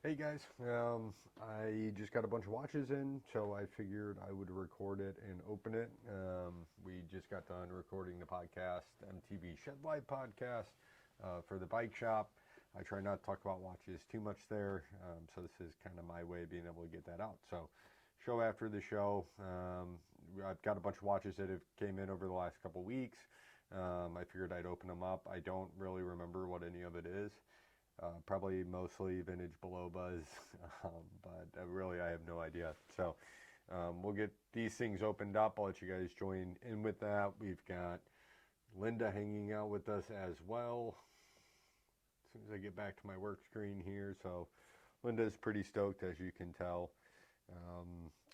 Hey guys, I just got a bunch of watches in, so I figured I would record it and open it. We just got done recording the podcast, MTB Shed Life podcast, for the bike shop. I try not to talk about watches too much there, so this is kind of my way of being able to get that out. So, show after the show, I've got a bunch of watches that have came in over the last couple weeks. I figured I'd open them up. I don't really remember what any of it is. Probably mostly vintage Bulovas, but really I have no idea. So we'll get these things opened up. I'll let you guys join in with that. We've got Linda hanging out with us as well. As soon as I get back to my work screen here. So Linda's pretty stoked, as you can tell.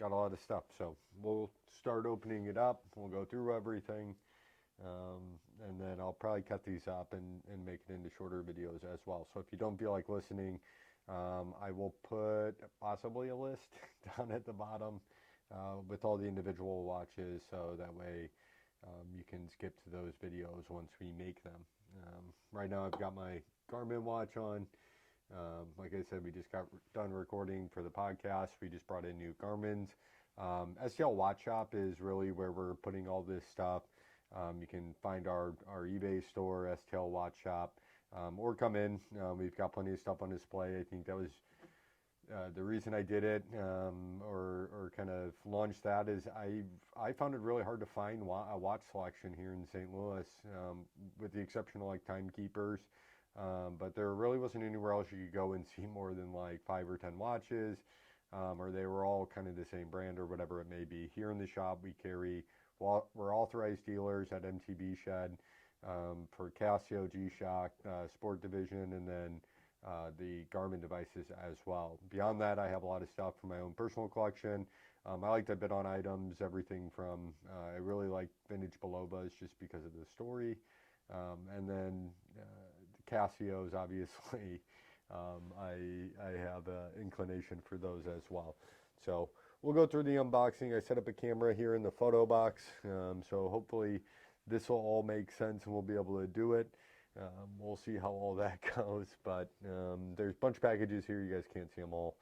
Got a lot of stuff. So we'll start opening it up. We'll go through everything. And then I'll probably cut these up and make it into shorter videos as well. So if you don't feel like listening, I will put possibly a list down at the bottom with all the individual watches, so that way you can skip to those videos once we make them. Right now I've got my Garmin watch on. Like I said, we just got done recording for the podcast. We just brought in new Garmin's. STL Watch Shop is really where we're putting all this stuff. You can find our eBay store, STL Watch Shop, or come in. We've got plenty of stuff on display. I think that was the reason I did it, or kind of launched that, is I found it really hard to find a watch selection here in St. Louis, with the exception of like timekeepers. But there really wasn't anywhere else you could go and see more than like 5 or 10 watches, or they were all kind of the same brand or whatever it may be. Here in the shop, we're authorized dealers at MTB Shed, for Casio, G-Shock, Sport Division, and then the Garmin devices as well. Beyond that, I have a lot of stuff for my own personal collection. I like to bid on items, everything from, I really like vintage Bulovas just because of the story. And then the Casios, obviously, I have an inclination for those as well. So we'll go through the unboxing. I set up a camera here in the photo box, so hopefully this will all make sense and we'll be able to do it. We'll see how all that goes, but there's a bunch of packages here. You guys can't see them all,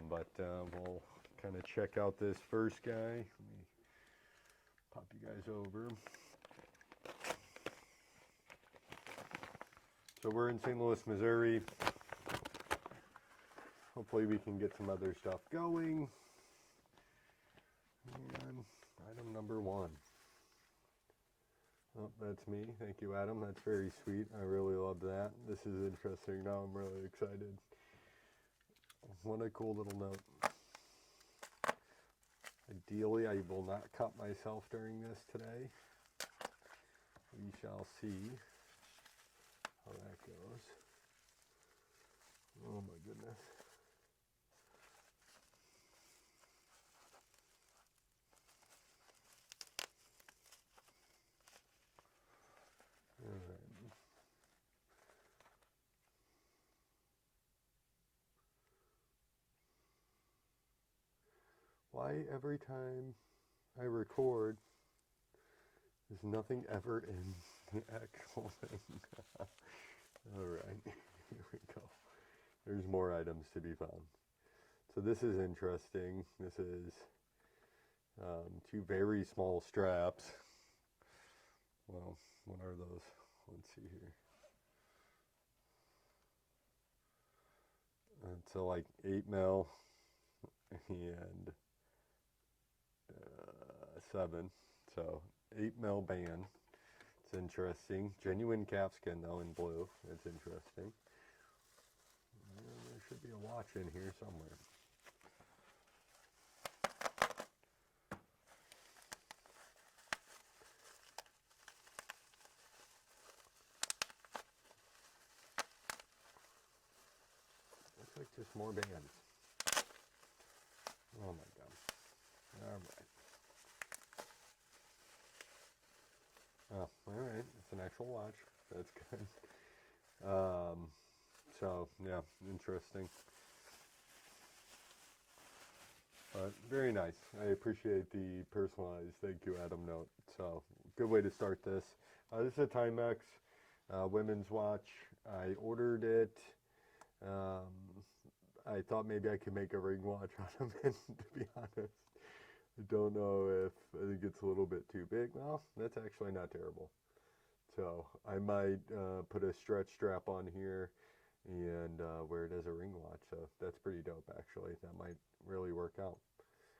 but we'll kind of check out this first guy. Let me pop you guys over. So we're in St. Louis, Missouri. Hopefully we can get some other stuff going. And item number 1. Oh, that's me. Thank you, Adam. That's very sweet. I really love that. This is interesting. Now I'm really excited. What a cool little note. Ideally, I will not cut myself during this today. We shall see how that goes. Oh my goodness. All right. Why every time I record, there's nothing ever in the actual thing? All right, here we go. There's more items to be found. So this is interesting. This is 2 very small straps. Well, what are those? Let's see here. It's like 8 mil and 7. So 8 mil band. It's interesting. Genuine calfskin though in blue. It's interesting. And there should be a watch in here somewhere. Looks like just more bands. Oh my god. All right. Oh, all right. It's an actual watch. That's good. So yeah, interesting. But very nice. I appreciate the personalized thank you, Adam note. So good way to start this. This is a Timex women's watch. I ordered it I thought maybe I could make a ring watch out of it, to be honest. I don't know if I think it's a little bit too big. Well, that's actually not terrible. So I might put a stretch strap on here and wear it as a ring watch. So that's pretty dope, actually. That might really work out.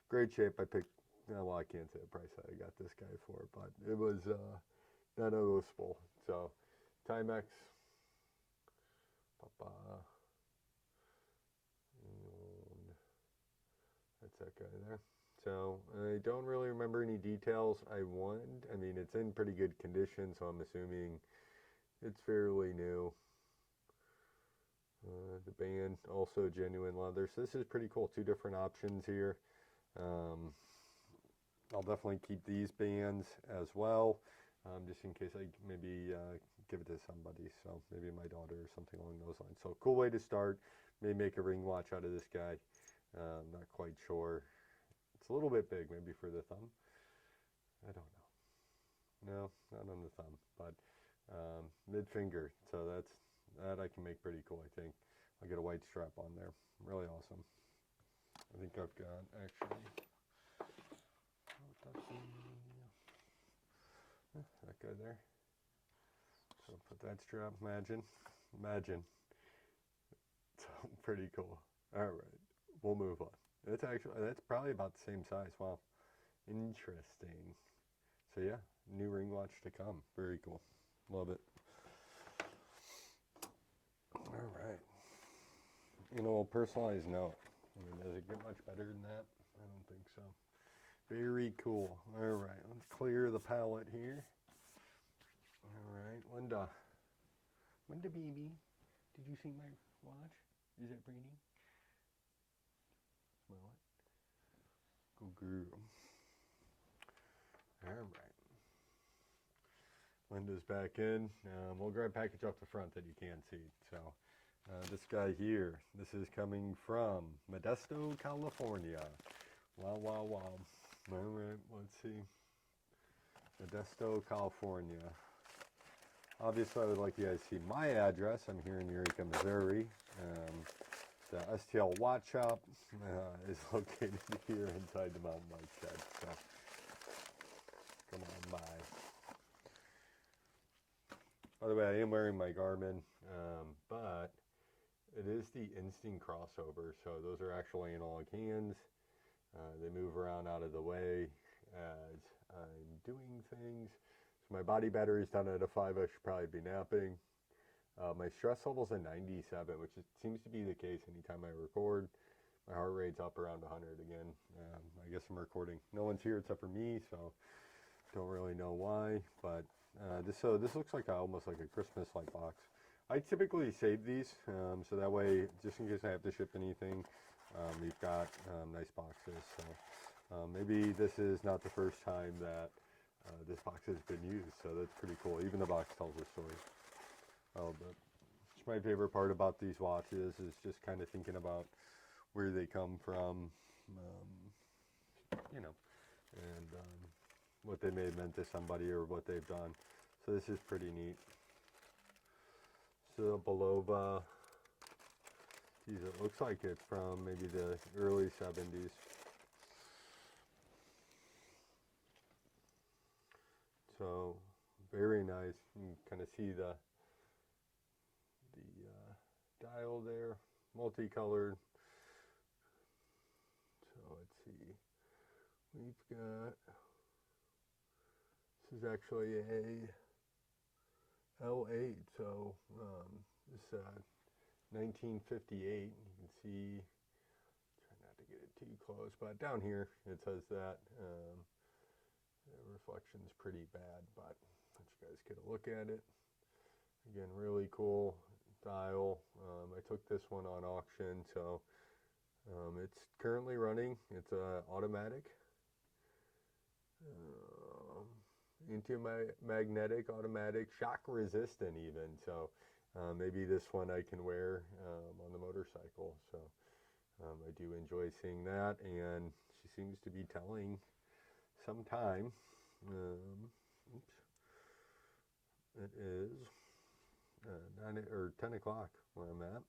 Great shape. I picked, well, I can't say the price that I got this guy for, but it was not noticeable. So Timex, Papa, and that's that guy there. So I don't really remember any details. I mean, it's in pretty good condition, so I'm assuming it's fairly new. The band, also genuine leather. So this is pretty cool. 2 different options here. I'll definitely keep these bands as well, just in case I maybe give it to somebody. So maybe my daughter or something along those lines. So cool way to start. May make a ring watch out of this guy. Not quite sure. It's a little bit big, maybe for the thumb. I don't know. No, not on the thumb, but mid finger. So that I can make pretty cool. I think I'll get a white strap on there. Really awesome. I think I've got actually that guy there. So put that strap. Imagine. So pretty cool. All right, we'll move on. That's probably about the same size. Wow, interesting. So yeah, new ring watch to come. Very cool. Love it. All right. Personalized note. I mean, does it get much better than that? I don't think so. Very cool. All right, let's clear the palette here. All right, Linda, baby, did you see my watch? Is it pretty? Smell it. Good girl. All right. Linda's back in. We'll grab a package off the front that you can't see. So this guy here, this is coming from Modesto, California. Wow. All right, let's see. Modesto, California. Obviously, I would like you guys to see my address. I'm here in Eureka, Missouri. The STL Watch Shop is located here inside the mountain bike shed. So come on by. By the way, I am wearing my Garmin, but it is the Instinct crossover. So those are actual analog hands. They move around out of the way as I'm doing things. So my body battery is down at a 5. I should probably be napping. My stress level's a 97, which seems to be the case anytime I record. My heart rate's up around 100 again. I guess I'm recording. No one's here except for me, so don't really know why. But this looks like almost like a Christmas-like box. I typically save these, so that way, just in case I have to ship anything, we've got nice boxes. So maybe this is not the first time that this box has been used, so that's pretty cool. Even the box tells a story. But it's my favorite part about these watches is just kind of thinking about where they come from, and what they may have meant to somebody or what they've done. So this is pretty neat. So Bulova, geez, it looks like it's from maybe the early 70s. So very nice. You can kind of see the dial there, multicolored. So let's see. We've got, this is actually a L8, so this is 1958. You can see, try not to get it too close, but down here it says that. The reflection's pretty bad, but let you guys get a look at it. Again, really cool dial. I took this one on auction, so it's currently running. It's automatic, anti-magnetic, automatic, shock resistant even. So maybe this one I can wear on the motorcycle. So I do enjoy seeing that, and she seems to be telling some time. It is 9 or 10 o'clock where I'm at.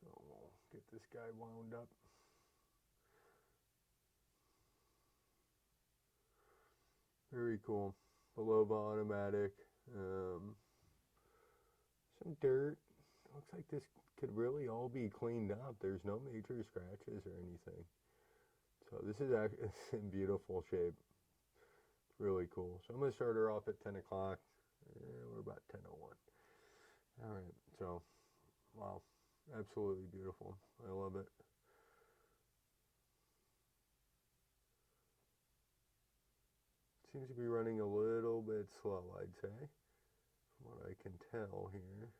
So we'll Get this guy wound up. Very cool. Bulova automatic. Some dirt. Looks like this could really all be cleaned up. There's no major scratches or anything. So this is actually in beautiful shape. It's really cool. So I'm going to start her off at 10 o'clock. We're about 10:01. All right. So, wow. Absolutely beautiful. I love it. Seems to be running a little bit slow, I'd say, from what I can tell here.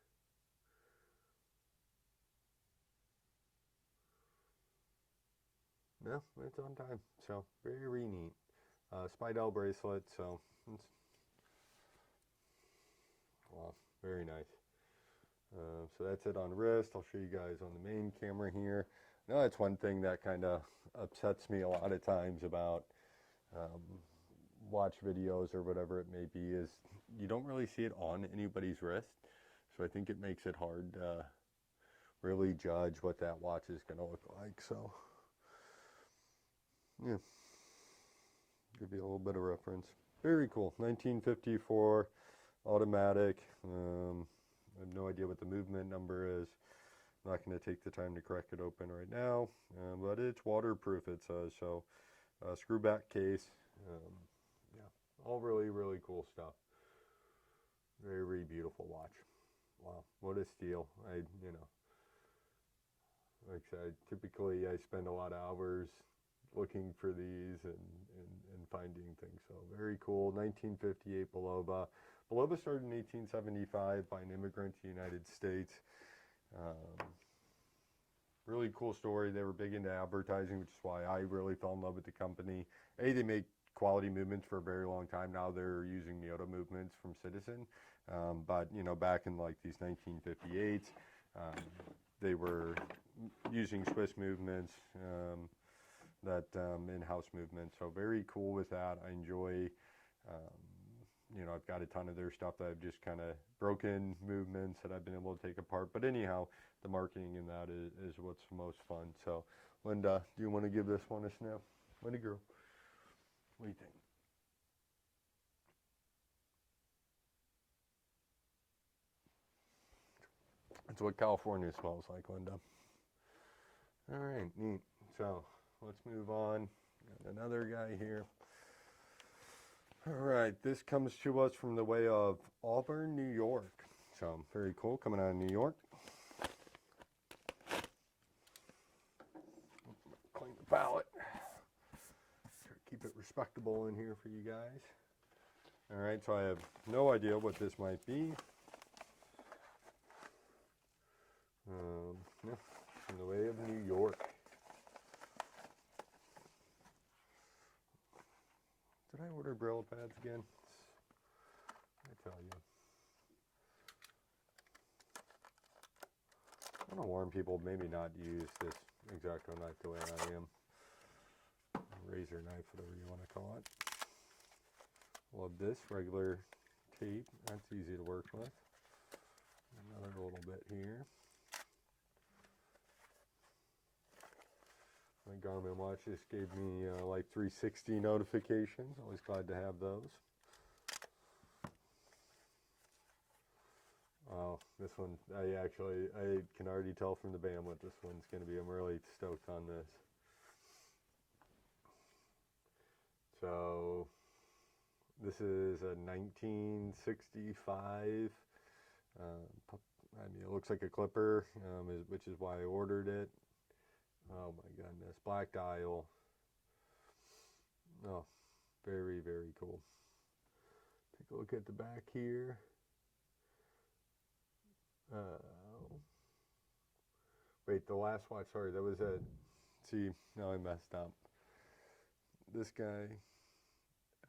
No, it's on time. So, very neat. Spidel bracelet, so it's, wow, very nice. So that's it on wrist. I'll show you guys on the main camera here. Now that's one thing that kind of upsets me a lot of times about watch videos or whatever it may be, is you don't really see it on anybody's wrist. So I think it makes it hard to really judge what that watch is going to look like. So yeah, give you a little bit of reference. Very cool. 1954 automatic. I have no idea what the movement number is. I'm not going to take the time to crack it open right now, but it's waterproof, it says. So screw back case. Yeah, all really, really cool stuff. Very, very beautiful watch. Wow, what a steal. Like I said, typically I spend a lot of hours looking for these and finding things. So very cool. 1958 Bulova. Bulova started in 1875 by an immigrant to the United States. Really cool story. They were big into advertising, which is why I really fell in love with the company. They make quality movements for a very long time now. They're using Miyota movements from Citizen. But, back in like these 1958s, they were using Swiss movements, that in-house movement. So very cool with that. I enjoy, I've got a ton of their stuff that I've just kind of broken movements that I've been able to take apart. But anyhow, the marketing in that is what's most fun. So, Linda, do you want to give this one a sniff? Linda girl, what do you think? That's what California smells like, Linda. All right, neat. So let's move on. Got another guy here. All right, this comes to us from the way of Auburn, New York. So very cool, coming out of New York. Clean the palette. Try to keep it respectable in here for you guys. All right, so I have no idea what this might be. Yeah, from the way of New York. Did I order Brillo pads again? I tell you. I want to warn people, maybe not use this X-Acto knife the way I am. Razor knife, whatever you want to call it. Love this, regular tape. That's easy to work with. Another little bit here. My Garmin watch just gave me like 360 notifications. Always glad to have those. Oh, this one, I can already tell from the band what this one's going to be. I'm really stoked on this. So, this is a 1965, it looks like a clipper, which is why I ordered it. Oh my goodness, black dial. Oh, very, very cool. Take a look at the back here. Wait, the last watch, sorry, that was a, see, now I messed up. This guy,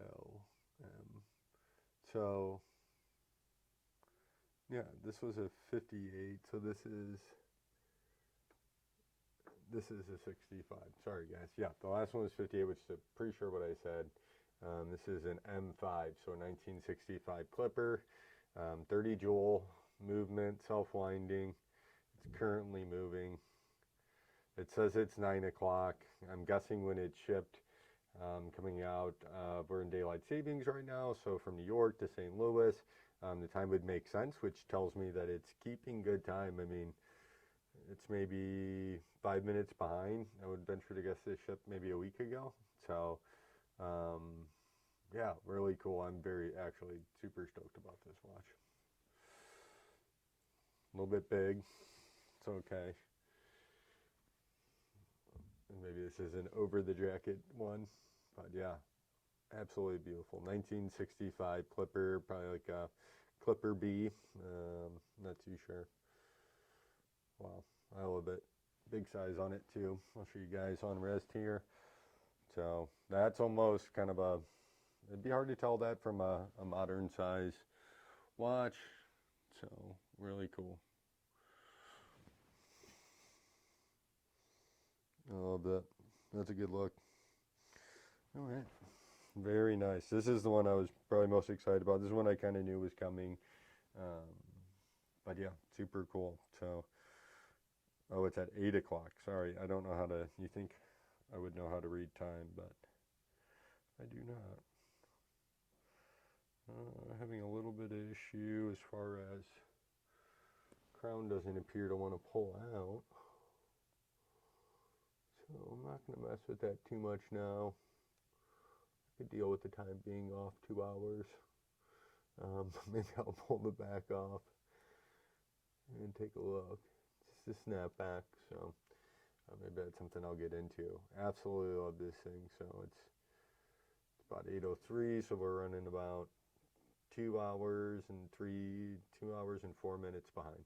LM. So, yeah, this was a 58, so this is a 65. Sorry, guys. Yeah, the last one was 58, which is pretty sure what I said. This is an M5, so a 1965 clipper, 30 joule movement, self-winding. It's currently moving. It says it's 9 o'clock. I'm guessing when it shipped, coming out, we're in daylight savings right now, so from New York to St. Louis, the time would make sense, which tells me that it's keeping good time. I mean, it's maybe 5 minutes behind. I would venture to guess this shipped maybe a week ago. So, yeah, really cool. I'm actually super stoked about this watch. A little bit big. It's okay. Maybe this is an over the jacket one, but yeah, absolutely beautiful. 1965 Clipper, probably like a Clipper B. Not too sure. Wow, I love it. Big size on it too. I'll show you guys on wrist here. So that's almost kind of a, it'd be hard to tell that from a modern size watch. So really cool. A little bit. That's a good look. All right. Very nice. This is the one I was probably most excited about. This is one I kind of knew was coming. But yeah, super cool. So, oh, it's at 8 o'clock. Sorry, I don't know how to, you think I would know how to read time, but I do not. Having a little bit of issue as far as crown doesn't appear to want to pull out. So I'm not going to mess with that too much now. I could deal with the time being off 2 hours. Maybe I'll pull the back off and take a look. It's just a snapback, so maybe that's something I'll get into. Absolutely love this thing. So it's about 8:03, so we're running about 2 hours and 4 minutes behind.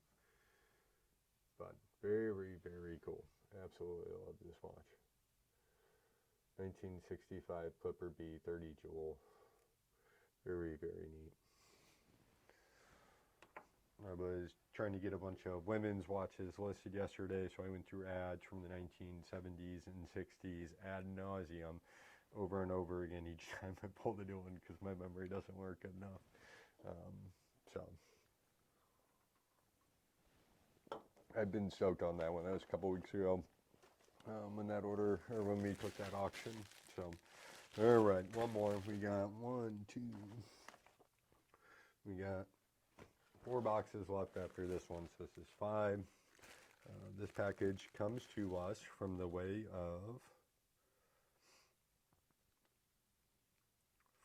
But very, very cool. Absolutely love this watch. 1965 Clipper B 30 jewel. Very, very neat. I was trying to get a bunch of women's watches listed yesterday, so I went through ads from the 1970s and 60s ad nauseum over and over again each time I pull the new one because my memory doesn't work enough. So I've been stoked on that one. That was a couple weeks ago when we took that auction. So, all right, one more. We got 4 boxes left after this one, so this is 5. This package comes to us from the way of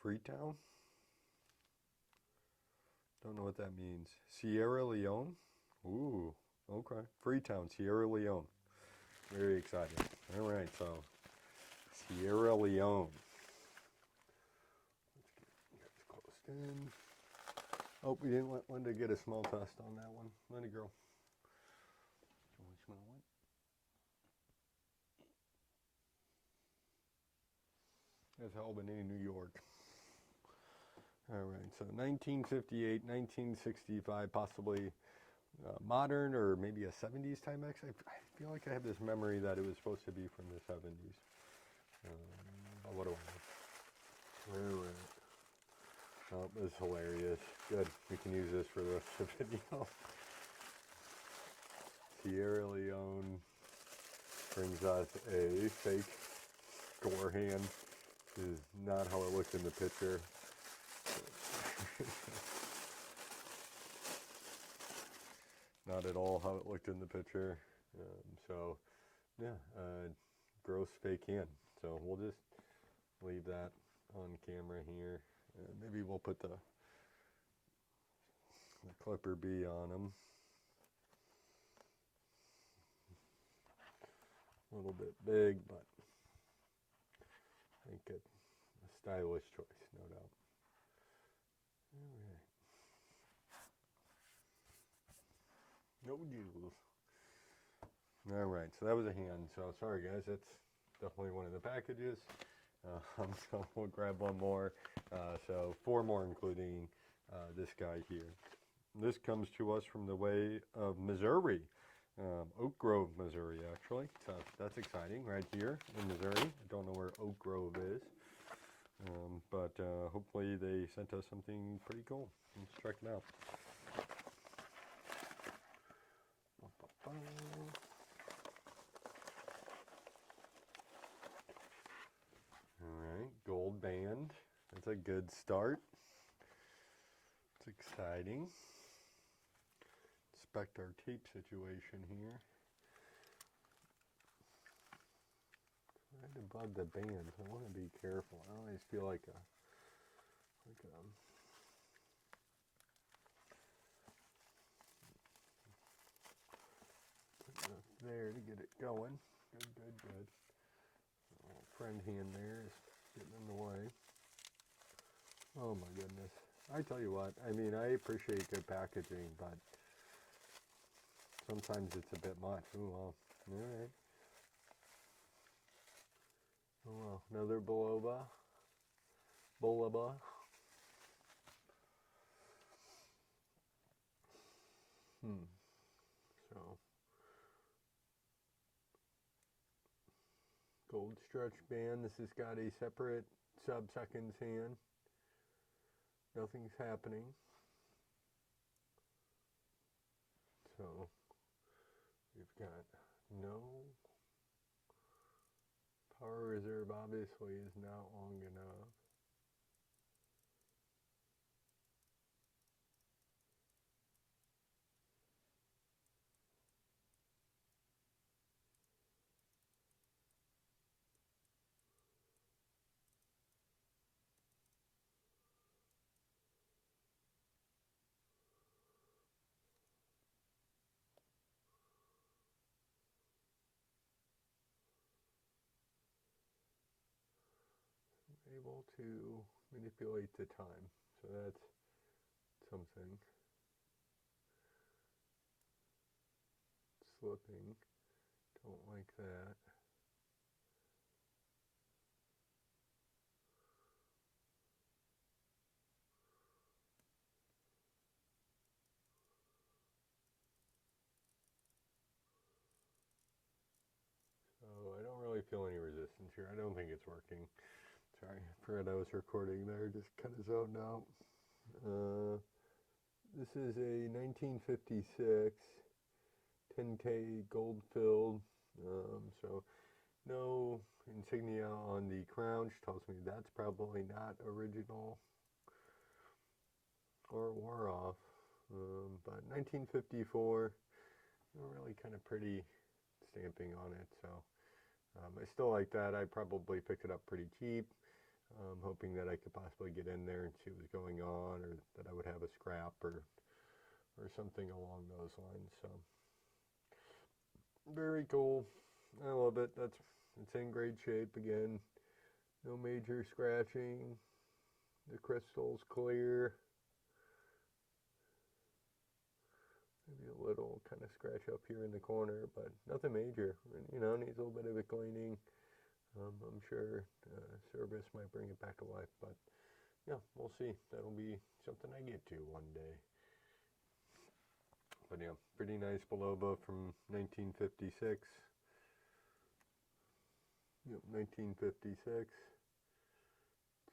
Freetown. Don't know what that means. Sierra Leone? Ooh, okay. Freetown, Sierra Leone. Very exciting. All right, so Sierra Leone. Let's get you guys closed in. Oh, we didn't let Linda get a smell test on that one. Linda girl. Do you want to smell it? That's Albany, New York. All right, so 1958, 1965, possibly modern or maybe a 70s Timex. I feel like I have this memory that it was supposed to be from the 70s. But what do I know? All right. Oh, this is hilarious. Good. We can use this for the rest of the video. Sierra Leone brings us a fake Gore hand. This is not how it looked in the picture. Not at all how it looked in the picture. So, yeah, gross fake hand. So we'll just leave that on camera here. Maybe we'll put the Clipper B on them. A little bit big, but I think it's a stylish choice, no doubt. All right. No jewels. All right, so that was a hand. So sorry, guys, that's definitely one of the packages. So we'll grab one more. So 4 more, including this guy here. This comes to us from the way of Missouri. Oak Grove, Missouri, actually. So that's exciting, right here in Missouri. I don't know where Oak Grove is. But hopefully they sent us something pretty cool. Let's check it out. That's a good start. It's exciting. Inspect our tape situation here. Right above the bands, I want to be careful. I always feel like enough there to get it going. Good. Friend hand there is getting in the way. Oh my goodness. I tell you what, I mean, I appreciate good packaging, but sometimes it's a bit much. Ooh, well, alright. Oh well, another Bulova. So, gold stretch band. This has got a separate sub-seconds hand. Nothing's happening. So, we've got no power reserve, obviously, is not long enough. Able to manipulate the time, so that's something. Slipping, don't like that. So I don't really feel any resistance here. I don't think it's working. Sorry, I forgot I was recording there, just kind of zoned out. This is a 1956 10K gold filled, so no insignia on the crown, which tells me that's probably not original or wore off, but 1954, really kind of pretty stamping on it, so I still like that. I probably picked it up pretty cheap, hoping that I could possibly get in there and see what was going on, or that I would have a scrap or something along those lines. So very cool. I love it. It's in great shape again. No major scratching. The crystal's clear. Maybe a little kind of scratch up here in the corner, but nothing major. You know, needs a little bit of a cleaning. I'm sure service might bring it back to life, but yeah, we'll see. That'll be something I get to one day. But yeah, pretty nice Bulova from 1956. Yep, 1956.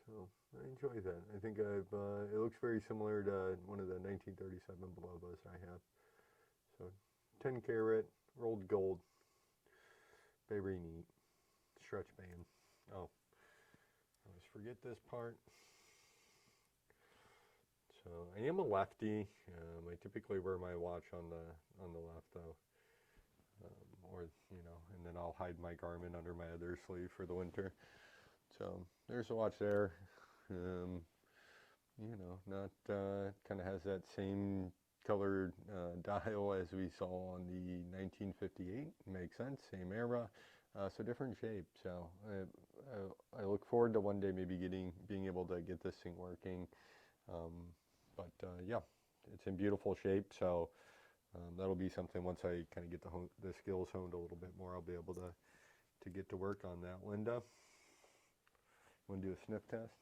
So I enjoy that. I think it looks very similar to one of the 1937 Bulovas I have. So 10 karat, rolled gold. Very neat. Stretch band. Oh, I always forget this part. So I am a lefty. I typically wear my watch on the left though, or and then I'll hide my garment under my other sleeve for the winter. So there's a watch there. Not kind of has that same colored dial as we saw on the 1958. Makes sense. Same era. So different shape. So I look forward to one day maybe being able to get this thing working. But yeah, it's in beautiful shape, so that'll be something once I kind of get the skills honed a little bit more, I'll be able to get to work on that. Linda, want to do a sniff test?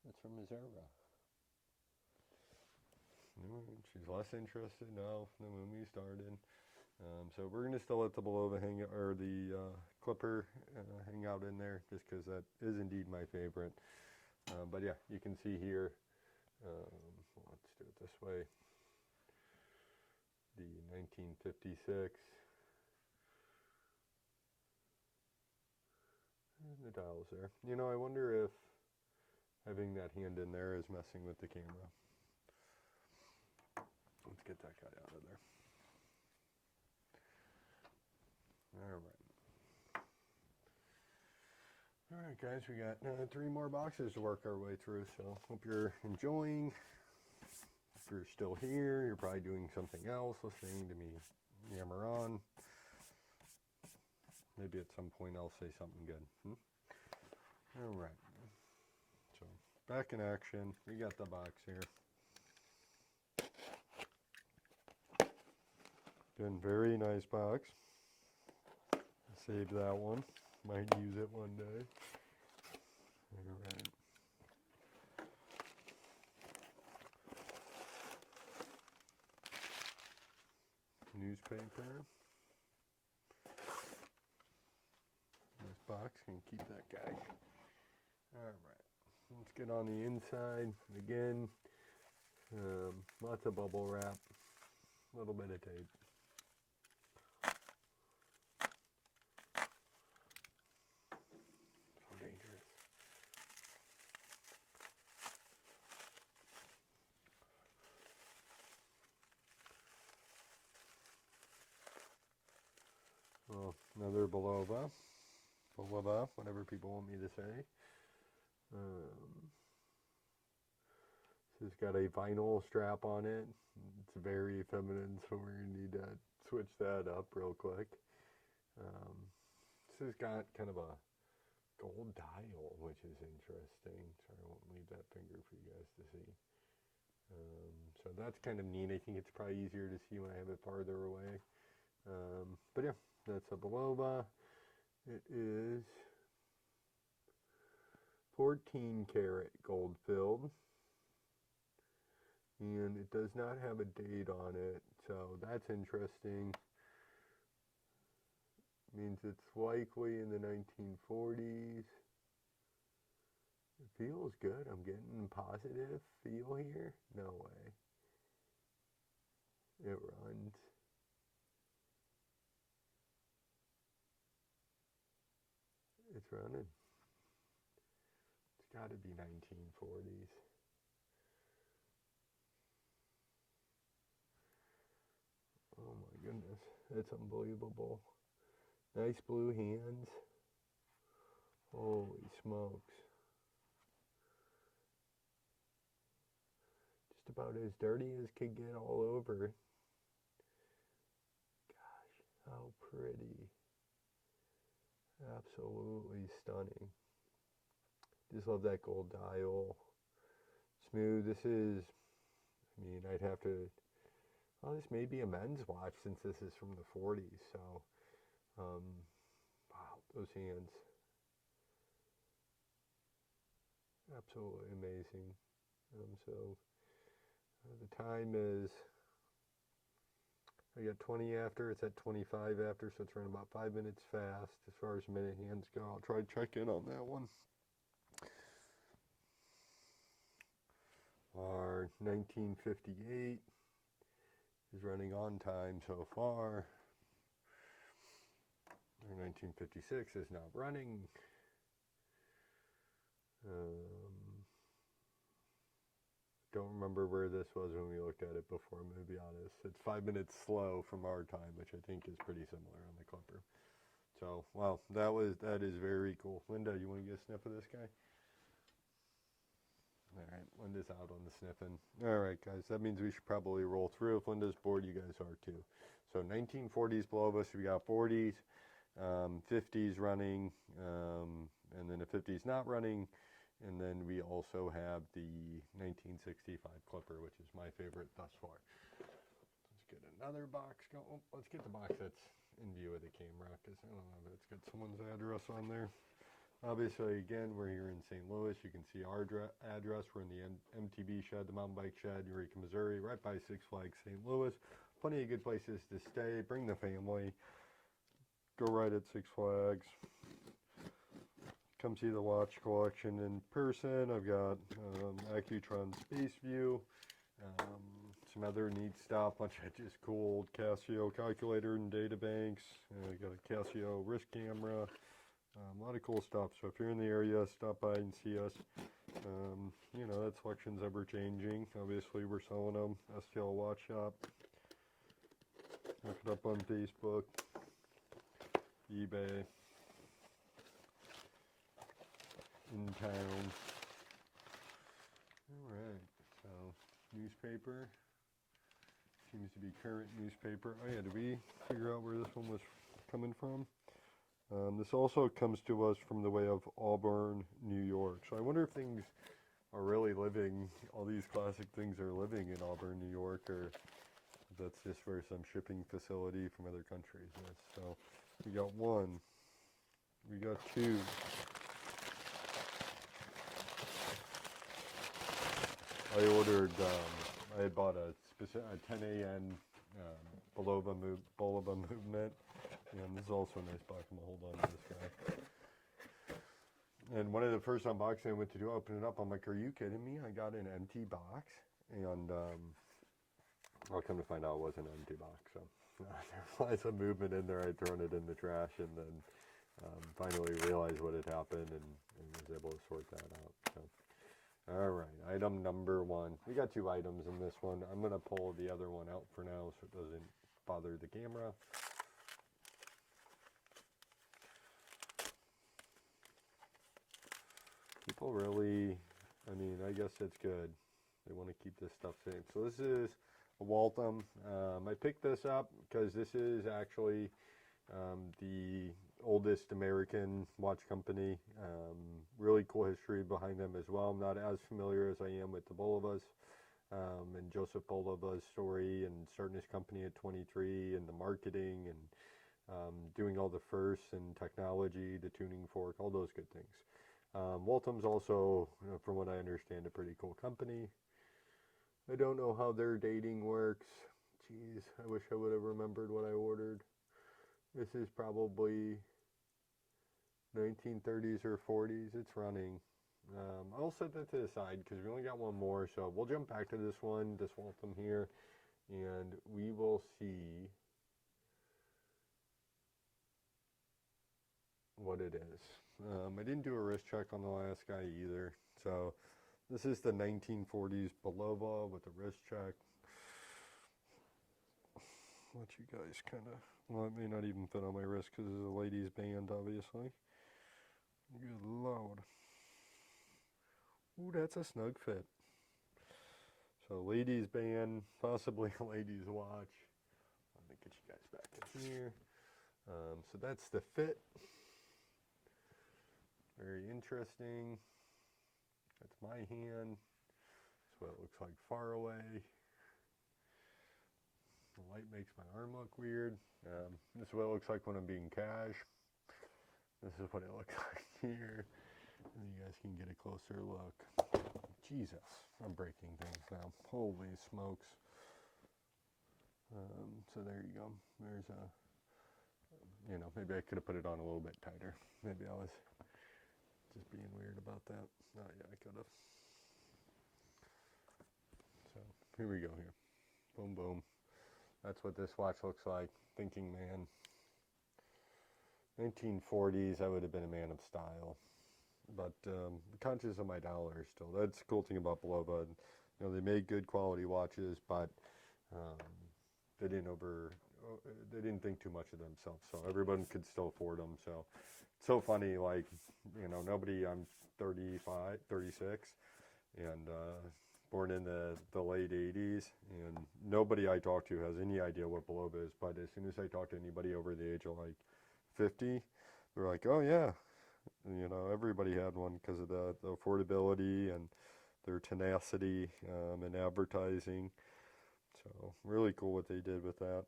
That's from Missouri. She's less interested now than when we started. So we're going to still let the Bulova hang, or the clipper hang out in there, just because that is indeed my favorite. But yeah, you can see here. Let's do it this way. The 1956. And the dial's there. I wonder if having that hand in there is messing with the camera. Let's get that guy out of there. All right, guys, we got 3 more boxes to work our way through, so hope you're enjoying. If you're still here, you're probably doing something else, listening to me yammer on. Maybe at some point I'll say something good. All right. So, back in action. We got the box here. Again, very nice box. Saved that one. Might use it one day. All right. Newspaper. This box can keep that guy. All right. Let's get on the inside. Again, lots of bubble wrap. A little bit of tape. So dangerous. Well, another Bulova, whatever people want me to say. This has got a vinyl strap on it. It's very feminine, so we're going to need to switch that up real quick. This has got kind of a gold dial, which is interesting. Sorry, I won't leave that finger for you guys to see. So that's kind of neat. I think it's probably easier to see when I have it farther away. But yeah, that's a Bulova. It is 14 karat gold filled. And it does not have a date on it, so that's interesting. Means it's likely in the 1940s. It feels good. I'm getting positive feel here. No way. It runs. It's running. It's got to be 1940s. Oh my goodness, that's unbelievable. Nice blue hands. Holy smokes. Just about as dirty as could get all over. Gosh, how pretty. Absolutely stunning. Just love that gold dial. Smooth. This is, I mean, I'd have to, well, this may be a men's watch since this is from the 40s. So, wow, those hands. Absolutely amazing. The time is, I got 20 after, it's at 25 after, so it's running about 5 minutes fast as far as minute hands go. I'll try to check in on that one. Our 1958 is running on time so far. Our 1956 is not running. Don't remember where this was when we looked at it before, I'm going to be honest. It's 5 minutes slow from our time, which I think is pretty similar on the Clipper. So, wow, that is very cool. Linda, you want to get a sniff of this guy? All right, Linda's out on the sniffing. All right, guys, that means we should probably roll through. If Linda's bored, you guys are too. So 1940s Bulova, so we got 40s, 50s running, and then the 50s not running. And then we also have the 1965 Clipper, which is my favorite thus far. Let's get another box going. Oh, let's get the box that's in view of the camera, because I don't know if it's got someone's address on there. Obviously, again, we're here in St. Louis. You can see our address. We're in the MTB shed, the mountain bike shed, Eureka, Missouri, right by Six Flags St. Louis. Plenty of good places to stay. Bring the family. Go right at Six Flags. Come see the watch collection in person. I've got Accuquartz Space View, some other neat stuff, bunch of just cool Casio calculator and data banks. I got a Casio wrist camera, A lot of cool stuff. So if you're in the area, stop by and see us. You know, that selection's ever changing. Obviously, we're selling them. STL Watch Shop. Look it up on Facebook, eBay, in town. Alright, so newspaper. Seems to be current newspaper. Oh yeah, did we figure out where this one was coming from? This also comes to us from the way of Auburn, New York. So I wonder if things are really living, all these classic things are living in Auburn, New York, or if that's just for some shipping facility from other countries. Yes. So we got one, we got two. I ordered, I had bought a 10 a.m. Bulova movement. And this is also a nice box. I'm going to hold on to this guy. And one of the first unboxing I went to do, I opened it up. I'm like, are you kidding me? I got an empty box. And I'll come to find out it wasn't an empty box. So there was a movement in there. I'd thrown it in the trash and then finally realized what had happened and was able to sort that out. So. All right, item number one. We got two items in this one. I'm going to pull the other one out for now so it doesn't bother the camera. People really, I mean, I guess it's good. They want to keep this stuff safe. So this is a Waltham. I picked this up because this is actually the oldest American watch company. Really cool history behind them as well. I'm not as familiar as I am with the Bulovas and Joseph Bulova's story and starting his company at 23 and the marketing and doing all the firsts and technology, the tuning fork, all those good things. Waltham's also, from what I understand, a pretty cool company. I don't know how their dating works. Jeez, I wish I would have remembered what I ordered. This is probably 1930s or 40s. It's running. I'll set that to the side because we only got one more. So we'll jump back to this one, this Waltham here, and we will see what it is. I didn't do a wrist check on the last guy either. So this is the 1940s Bulova with a wrist check. Let you guys kind of, well, it may not even fit on my wrist because it's a ladies band, obviously. Good Lord. Ooh, that's a snug fit. So ladies band, possibly a ladies watch. Let me get you guys back in here. So that's the fit. Very interesting. That's my hand. That's what it looks like far away. The light makes my arm look weird. This is what it looks like when I'm being cash. This is what it looks like here. And you guys can get a closer look. Jesus, I'm breaking things now. Holy smokes. So there you go. There's a, you know, maybe I could have put it on a little bit tighter. Maybe I was just being weird about that. Oh yeah, I could have. So here we go here. Boom, boom. That's what this watch looks like. Thinking man. 1940s, I would have been a man of style. But conscious of my dollar still. That's the cool thing about Bulova. You know, they made good quality watches, but they didn't think too much of themselves. So everyone could still afford them. So it's so funny, like, you know, nobody, I'm 35, 36, and born in the late 80s, and nobody I talk to has any idea what Bulova is, but as soon as I talk to anybody over the age of like 50, they're like, oh yeah, you know, everybody had one because of the affordability and their tenacity in advertising. So really cool what they did with that.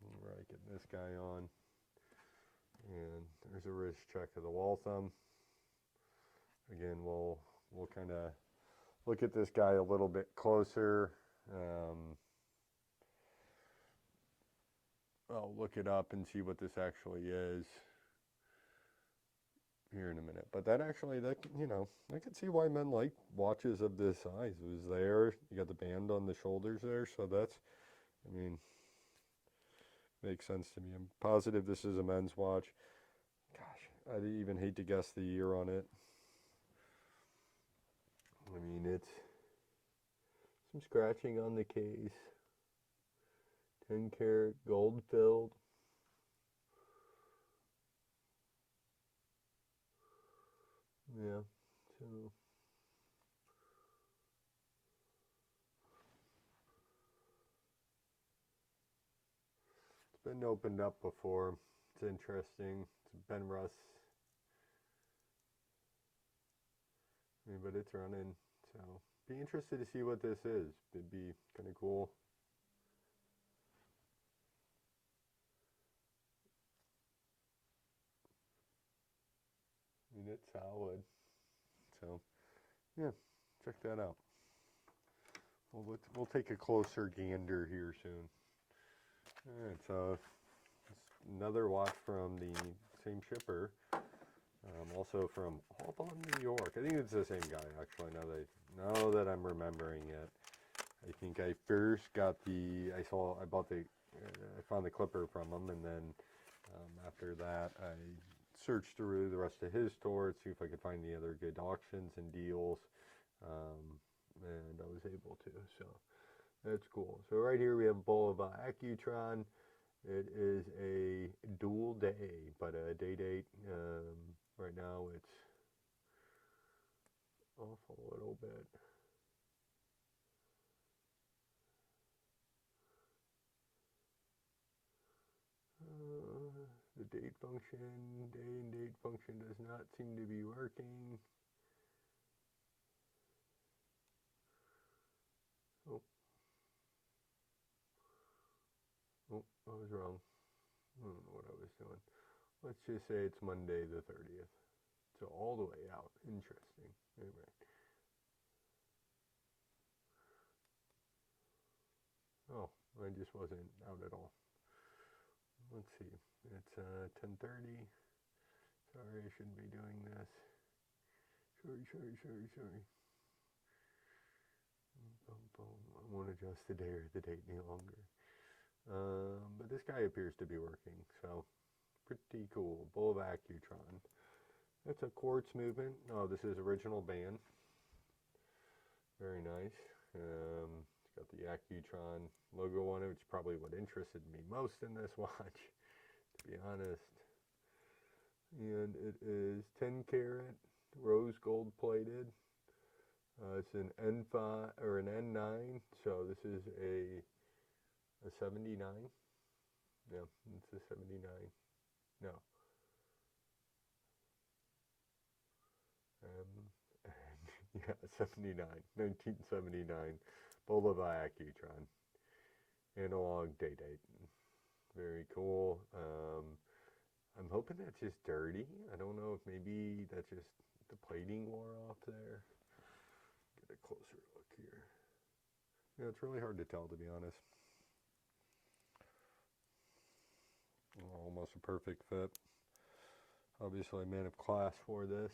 All right, getting this guy on, and there's a wrist check of the Waltham. Again, we'll kind of look at this guy a little bit closer. I'll look it up and see what this actually is here in a minute. But that actually, that, you know, I can see why men like watches of this size. It was there. You got the band on the shoulders there. So that's, I mean, makes sense to me. I'm positive this is a men's watch. Gosh, I even hate to guess the year on it. I mean, it's some scratching on the case. 10 karat gold filled. Yeah, so it's been opened up before. It's interesting. It's been rust. I mean, but it's running. So be interested to see what this is. It'd be kind of cool. I mean, it's solid. So yeah, check that out. We'll take a closer gander here soon. All right, so another watch from the same shipper. Also from Waltham, New York. I think it's the same guy, actually, now that I'm remembering it. I think I first got I found the clipper from him, and then after that, I searched through the rest of his store to see if I could find the other good auctions and deals, and I was able to, so that's cool. So right here we have Bulova Accuquartz. It is a dual day, but a date. Right now it's off a little bit. The day and date function does not seem to be working. Oh, I was wrong. I don't know what I was doing. Let's just say it's Monday the 30th. So all the way out. Interesting. Anyway. Oh, I just wasn't out at all. Let's see. It's 10:30. Sorry, I shouldn't be doing this. Sorry. I won't adjust the day or the date any longer. But this guy appears to be working, so pretty cool. Bulova Accuquartz. That's a quartz movement. Oh, this is original band. Very nice. It's got the Accuquartz logo on it, which is probably what interested me most in this watch, to be honest. And it is 10 karat, rose gold plated. It's an N5 or an N9, so this is a 79. Yeah, it's a 79. No. Yeah, 79, 1979. Bulova Accuquartz. Analog date. Very cool. I'm hoping that's just dirty. I don't know if maybe that's just the plating wore off there. Get a closer look here. Yeah, it's really hard to tell, to be honest. Almost a perfect fit. Obviously a man of class for this.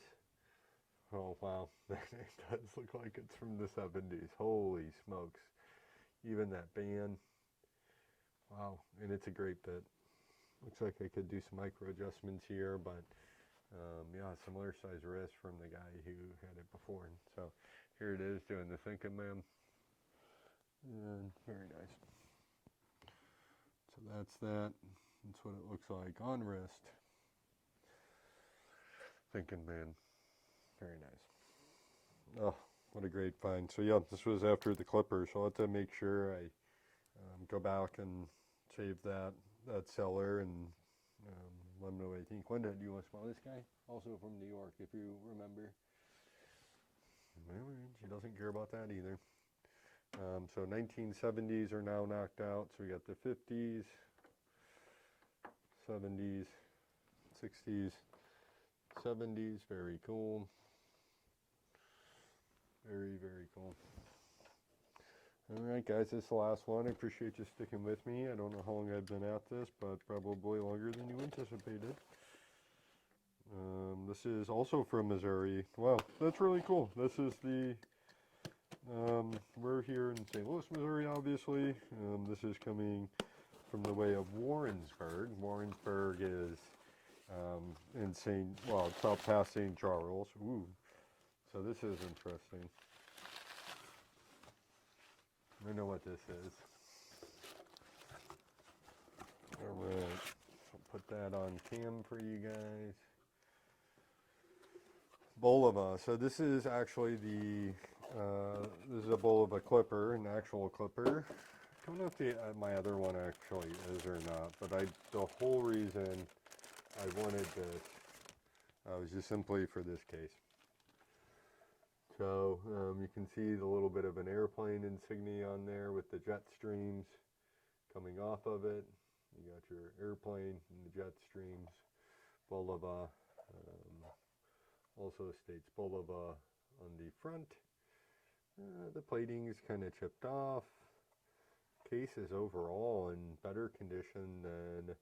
Oh wow, it does look like it's from the 70s. Holy smokes. Even that band. Wow, and it's a great fit. Looks like I could do some micro adjustments here, but yeah, similar size wrist from the guy who had it before. And so here it is doing the thinking man. And very nice. So that's that. That's what it looks like on wrist. Thinking man. Very nice. Oh, what a great find. So yeah, this was after the clipper, so I'll have to make sure I go back and save that seller and let them know what I think. Linda, do you want to smell this guy? Also from New York, if you remember. Well, she doesn't care about that either. So 1970s are now knocked out. So we got the 50s, 70s, 60s, 70s. Very cool. Very, very cool. Alright guys, this is the last one. I appreciate you sticking with me. I don't know how long I've been at this, but probably longer than you anticipated. This is also from Missouri. Wow, that's really cool. This is we're here in St. Louis, Missouri, obviously. This is coming from the way of Warrensburg. Warrensburg is in it's out past St. Charles. Ooh, so this is interesting. I know what this is. All right, so put that on cam for you guys. Bulova. So this is actually this is a Bulova clipper, an actual clipper. I don't know if my other one actually is or not, but the whole reason I wanted this was just simply for this case. So you can see the little bit of an airplane insignia on there with the jet streams coming off of it. You got your airplane and the jet streams. Bulova. Also states Bulova on the front. The plating is kind of chipped off. Case is overall in better condition than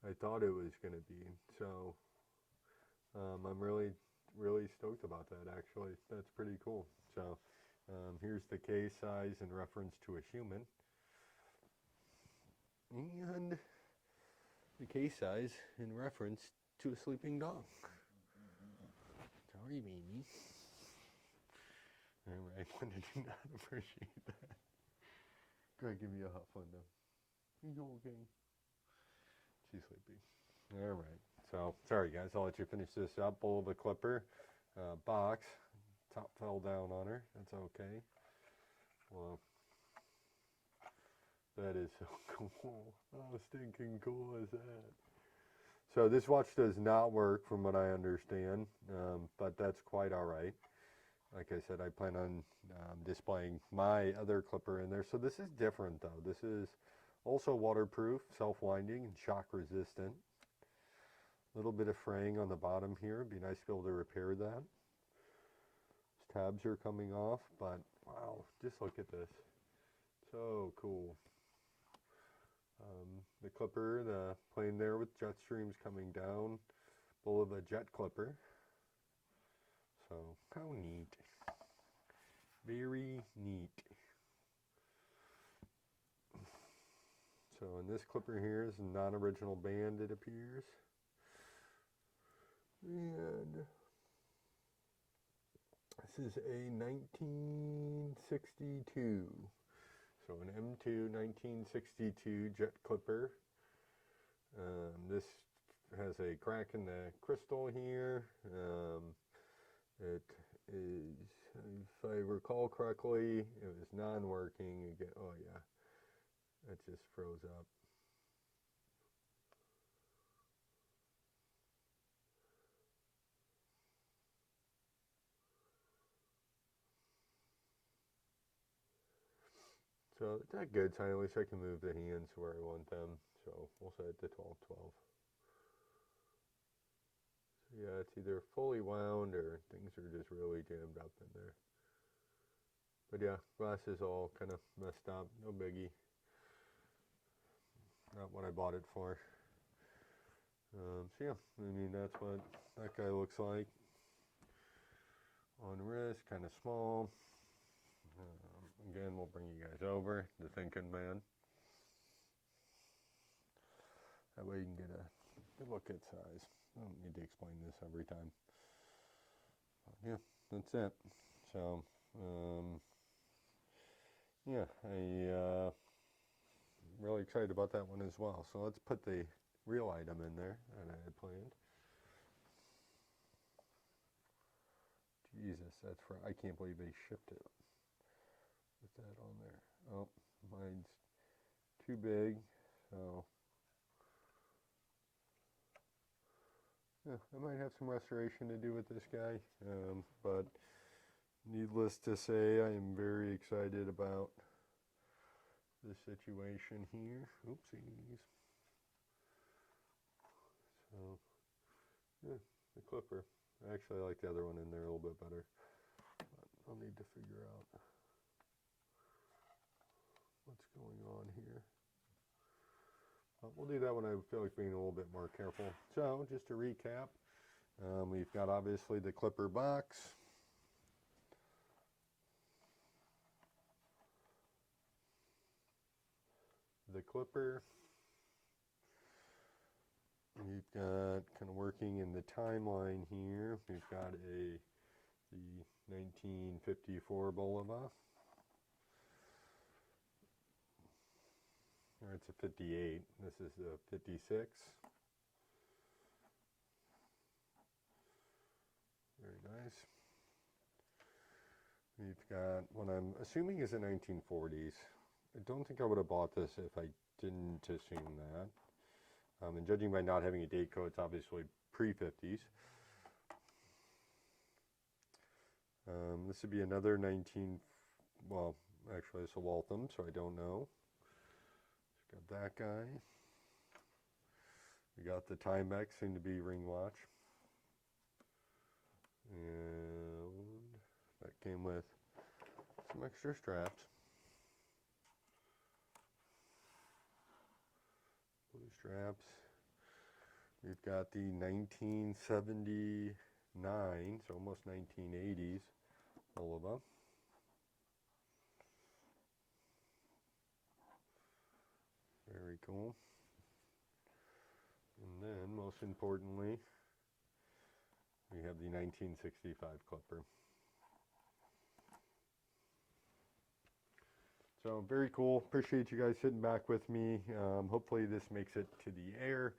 I thought it was going to be. So I'm really stoked about that, actually. That's pretty cool. So here's the case size in reference to a human. And the case size in reference to a sleeping dog. Sorry, baby. Alright, I did not appreciate that. Go ahead, give me a hot one, though. You okay? She's sleepy. Alright, so, sorry guys, I'll let you finish this up. Bulova clipper, box, top fell down on her. That's okay. Well, that is so cool. How stinking cool is that? So this watch does not work from what I understand, but that's quite all right. Like I said, I plan on displaying my other clipper in there. So this is different though. This is also waterproof, self-winding, and shock resistant. A little bit of fraying on the bottom here. It'd be nice to be able to repair that. These tabs are coming off, but wow, just look at this. So cool. The clipper, the plane there with jet streams coming down. Bulova jet clipper. So, how neat. Very neat. So, in this clipper here is a non-original band, it appears. And this is a 1962. So an M2 1962 jet clipper. This has a crack in the crystal here. It is, if I recall correctly, it was non-working. Oh yeah, it just froze up. So it's not good, so at least I can move the hands where I want them. So we'll set it to 12-12. So yeah, it's either fully wound or things are just really jammed up in there. But yeah, glass is all kind of messed up, no biggie. Not what I bought it for. So yeah, I mean that's what that guy looks like. On wrist, kind of small. Again, we'll bring you guys over, the thinking man. That way you can get a good look at size. I don't need to explain this every time. But yeah, that's it. So, yeah, I'm really excited about that one as well. So let's put the real item in there that I had planned. Jesus, that's for, I can't believe they shipped it. Put that on there. Oh, mine's too big, so yeah, I might have some restoration to do with this guy, but needless to say, I am very excited about this situation here. Oopsies. So, yeah, the clipper. I actually like the other one in there a little bit better, but I'll need to figure out what's going on here. We'll do that when I feel like being a little bit more careful. So, just to recap, we've got obviously the clipper box. The clipper, we've got kind of working in the timeline here. We've got the 1954 Bulova. Or it's a 58. This is a 56. Very nice. We've got what I'm assuming is the 1940s. I don't think I would have bought this if I didn't assume that. And judging by not having a date code, it's obviously pre-50s. This would be another 19, well, actually it's a Waltham, so I don't know. Got that guy. We got the Timex, soon to be ring watch. And that came with some extra straps. Blue straps. We've got the 1979, so almost 1980s Bulova. Very cool. And then, most importantly, we have the 1965 Clipper. So very cool. Appreciate you guys sitting back with me. Hopefully this makes it to the air.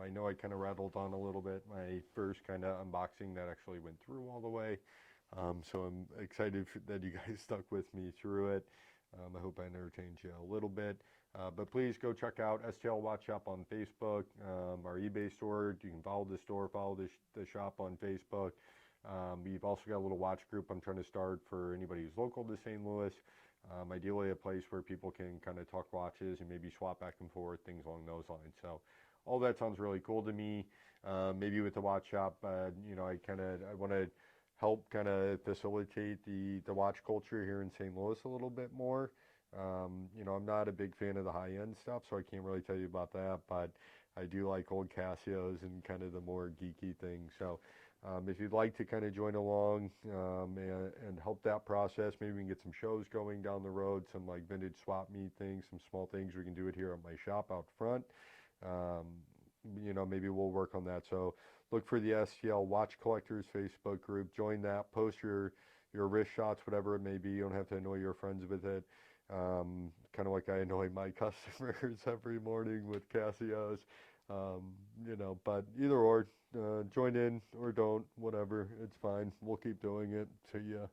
I know I kind of rattled on a little bit. My first kind of unboxing that actually went through all the way. So I'm excited that you guys stuck with me through it. I hope I entertained you a little bit. But please go check out STL Watch Shop on Facebook, our eBay store. You can follow the store, follow the shop on Facebook. We've also got a little watch group I'm trying to start for anybody who's local to St. Louis. Ideally a place where people can kind of talk watches and maybe swap back and forth, things along those lines. So all that sounds really cool to me. Maybe with the watch shop, you know, I want to help kind of facilitate the watch culture here in St. Louis a little bit more. You know, I'm not a big fan of the high-end stuff, so I can't really tell you about that, but I do like old Casios and kind of the more geeky things. So if you'd like to kind of join along and help that process, maybe we can get some shows going down the road, some like vintage swap meet things, some small things. We can do it here at my shop out front. You know, maybe we'll work on that. So look for the STL Watch Collectors Facebook group. Join that. Post your wrist shots, whatever it may be. You don't have to annoy your friends with it. Kind of like I annoy my customers every morning with Casios. You know, but either or, join in or don't, whatever. It's fine. We'll keep doing it till you